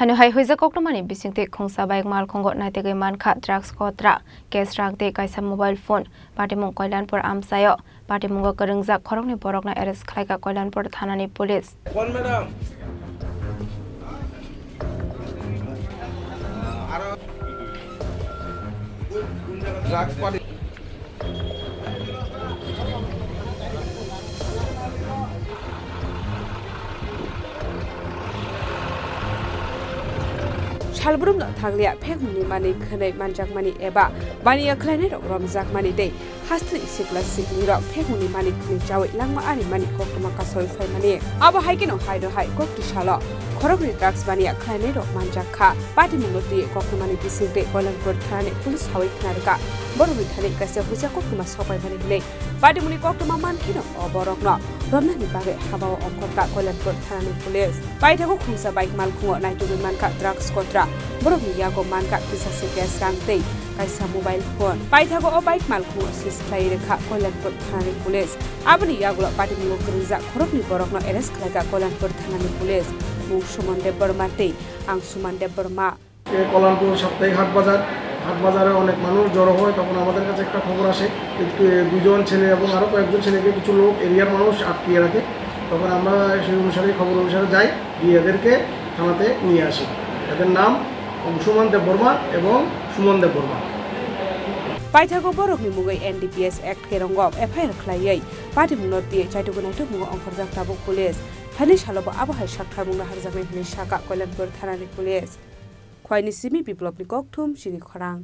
Hanuhai Hoijak Koktwmani Bisingtwi khungsa bike Malkhungo Naitugwi Mankha drugs Kotra case rangte kaisa mobile phone Patimung Koilanpur amsayo Patimungo Khorang Khorangni borokna arrest khlaika Koilanpur thanani police. One madam. Drugs party. Shalbrum no thanglia phekmuni mani khnai manjakmani eba bani akhlaine rok romjakmani dei hastri sikla sikni rok phekmuni mani khni chawi langma ani mani koktuma kasoi faimani aba haikino haido hai kokti shala khorogni drugs bani akhlaine rok manjakha pati mungoti koktwmani bisingtwi Koilanpur thane police hawi khnarka borwi thane kaise huja koktuma sopai bani nei pati muni koktuma mankhino oborokno romnani bage habaw ongkota Koilanpur thane police paithago khungsa bike Malkhungo Naitugwi Mankha drugs Kotra borokni yago Mankha kisa sikya sangtei kaisa mobile phone paithago o bike Malkhungo sislai rekha Koilanpur thane police abni yago pati mungo khurja khorokni borokno arrest khlaika Koilanpur thane police mung sumande bermate ang sumande berma Koilanpur সাপ্তাহিক হাট বাজারে অনেক মানুষ জড়ো হয় তখন আমাদের কাছে একটা খবর আসে দুজন ছেলে এবং আরো কয়েকজন ছেলেকে কিছু লোক এরিয়ার মানুষ আটকিয়ে রাখে তখন আমরা সেই অনুসারে খবর অনুসারে যাই গিয়ে এদেরকে থানাতে নিয়ে আসি এদের নাম অংশুমান দেববর্মা এবং Suman Debbarma Paithago borokni mugai NDPS Act kerongok FIR khlaiयै patimungno tie chaitugunaitu mungo ongkhorjak tabuk police thani salobo abahai saktharbungna harjaknai hini saka Koilanpur thanani police khwaini simi biplopni kokthum Chini Khorang